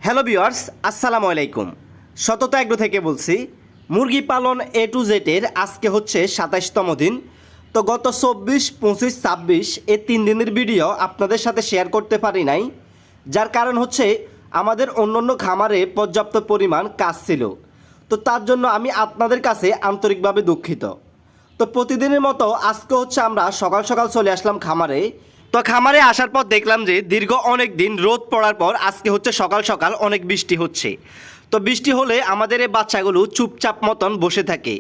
Hello viewers, আসসালামু আলাইকুম। সততা এগ্রো থেকে বলছি। মুরগি পালন এ টু জেডের আজকে হচ্ছে ২৭তম দিন। তো গত ২৪, ২৫, ২৬ এই ৩ দিনের ভিডিও আপনাদের সাথে শেয়ার করতে পারি নাই, যার কারণ হচ্ছে আমাদের অন্যান্য খামারে পর্যাপ্ত পরিমাণ কাজ ছিল। তো তার জন্য আমি আপনাদের কাছে আন্তরিকভাবে দুঃখিত। তো প্রতিদিনের মতো আজকে হচ্ছে আমরা সকাল সকাল চলে আসলাম খামারে। তো খামারে আসার পর দেখলাম যে দীর্ঘ অনেক দিন রোদ পড়ার পর আজকে হচ্ছে সকাল সকাল অনেক বৃষ্টি হচ্ছে। তো বৃষ্টি হলে আমাদের এই বাচ্চাগুলো চুপচাপ মতন বসে থাকে,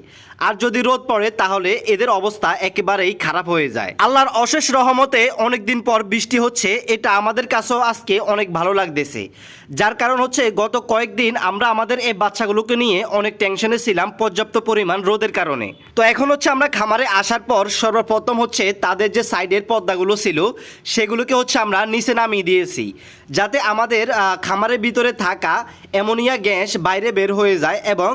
আর যদি রোদ পড়ে তাহলে এদের অবস্থা একেবারেই খারাপ হয়ে যায়। আল্লাহর অশেষ রহমতে অনেক দিন পর বৃষ্টি হচ্ছে, এটা আমাদের কাছেও আজকে অনেক ভালো লাগতেছে। যার কারণ হচ্ছে গত কয়েকদিন আমরা আমাদের এই বাচ্চাগুলোকে নিয়ে অনেক টেনশনে ছিলাম পর্যাপ্ত পরিমাণ রোদের কারণে। তো এখন হচ্ছে আমরা খামারে আসার পর সর্বপ্রথম হচ্ছে তাদের যে সাইডের পর্দাগুলো ছিল সেগুলোকে হচ্ছে আমরা নিচে নামিয়ে দিয়েছি, যাতে আমাদের খামারের ভিতরে থাকা অ্যামোনিয়া গ্যাস বাইরে বের হয়ে যায় এবং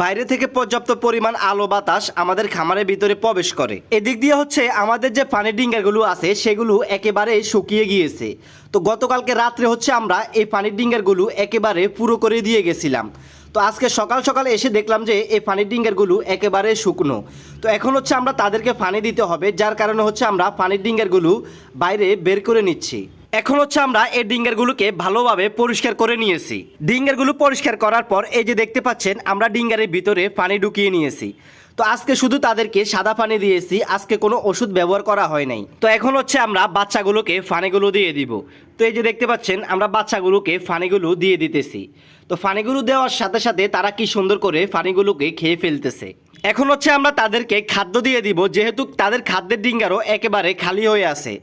বাইরে থেকে পর্যাপ্ত পরিমাণ আলো বাতাস আমাদের খামারের ভিতরে প্রবেশ করে। এদিক দিয়ে হচ্ছে আমাদের যে পানির ডিঙ্গারগুলো আছে সেগুলো একেবারে শুকিয়ে গিয়েছে। তো গতকালকে রাত্রে হচ্ছে আমরা এই পানির ডিঙ্গারগুলো একেবারে পুরো করে দিয়ে গেছিলাম। তো আজকে সকাল সকাল এসে দেখলাম যে এই পানির ডিঙ্গারগুলো একেবারে শুকনো। তো এখন হচ্ছে আমরা তাদেরকে পানি দিতে হবে, যার কারণে হচ্ছে আমরা পানির ডিঙ্গারগুলো বাইরে বের করে নিচ্ছি। এখন হচ্ছে আমরা এই ডিঙ্গারগুলোকে ভালোভাবে পরিষ্কার করে নিয়েছি। ডিঙ্গারগুলো পরিষ্কার করার পর এই যে দেখতে পাচ্ছেন আমরা ডিঙ্গারের ভিতরে পানি ঢুকিয়ে নিয়েছি। তো আজকে শুধু তাদেরকে সাদা পানি দিয়েছি, আজকে কোনো ওষুধ ব্যবহার করা হয় নাই। তো এখন হচ্ছে আমরা বাচ্চাগুলোকে পানিগুলো দিয়ে দিব। তো এই যে দেখতে পাচ্ছেন আমরা বাচ্চাগুলোকে পানিগুলো দিয়ে দিতেছি। তো পানিগুলো দেওয়ার সাথে সাথে তারা কি সুন্দর করে পানিগুলোকে খেয়ে ফেলতেছে। এখন হচ্ছে আমরা তাদেরকে খাদ্য দিয়ে দিব, যেহেতু তাদের খাদ্যের ডিঙ্গারও একেবারে খালি হয়ে আছে।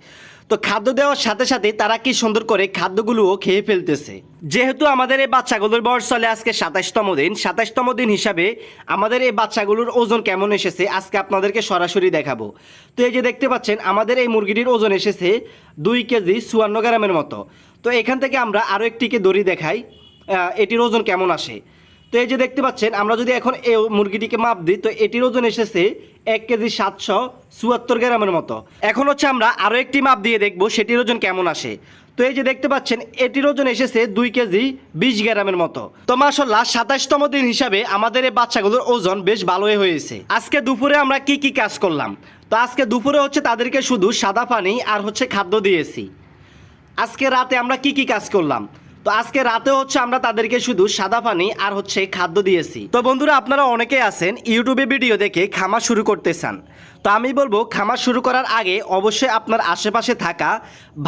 তো খাদ্য দেওয়ার সাথে সাথে তারা কি সুন্দর করে খাদ্যগুলোও খেয়ে ফেলতেছে। যেহেতু আমাদের এই বাচ্চাগুলোর বয়স চলে আজকে ২৭তম দিন, ২৭তম দিন হিসাবে আমাদের এই বাচ্চাগুলোর ওজন কেমন এসেছে আজকে আপনাদেরকে সরাসরি দেখাবো। তো এই যে দেখতে পাচ্ছেন আমাদের এই মুরগিটির ওজন এসেছে ২ কেজি ৫৪ গ্রামের মতো। তো এখান থেকে আমরা আরও একটিকে দড়ি দেখাই এটির ওজন কেমন আসে। তো এই যে দেখতে পাচ্ছেন আমরা যদি এখন এই মুরগিটিকে মাপ দিই তো এটির ওজন এসেছে ১ কেজি ৭৭৪ গ্রামের মতো। এখন হচ্ছে আমরা আরও একটি মাপ দিয়ে দেখব সেটির ওজন কেমন আসে। তো এই যে দেখতে পাচ্ছেন এটির ওজন এসেছে ২ কেজি ২০ গ্রামের মতো। তো মাশাআল্লাহ ২৭তম দিন হিসাবে আমাদের এই বাচ্চাগুলোর ওজন বেশ ভালোই হয়েছে। আজকে দুপুরে আমরা কি কি কাজ করলাম? তো আজকে দুপুরে হচ্ছে তাদেরকে শুধু সাদা পানি আর হচ্ছে খাদ্য দিয়েছি। আজকে রাতে আমরা কি কি কাজ করলাম? তো আজকে রাতে হচ্ছে আমরা তাদেরকে শুধু সাদা পানি আর হচ্ছে খাদ্য দিয়েছি। তো বন্ধুরা, আপনারা অনেকেই আছেন ইউটিউবে ভিডিও দেখে খামার শুরু করতে চান। তো আমি বলবো খামার শুরু করার আগে অবশ্যই আপনার আশেপাশে থাকা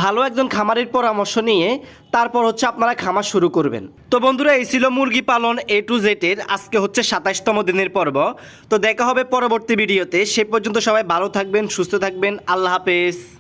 ভালো একজন খামারের পরামর্শ নিয়ে তারপর হচ্ছে আপনারা খামার শুরু করবেন। তো বন্ধুরা, এই ছিল মুরগি পালন এ টু জেডের আজকে হচ্ছে ২৭তম দিনের পর্ব। তো দেখা হবে পরবর্তী ভিডিওতে। সে পর্যন্ত সবাই ভালো থাকবেন, সুস্থ থাকবেন। আল্লাহ হাফেজ।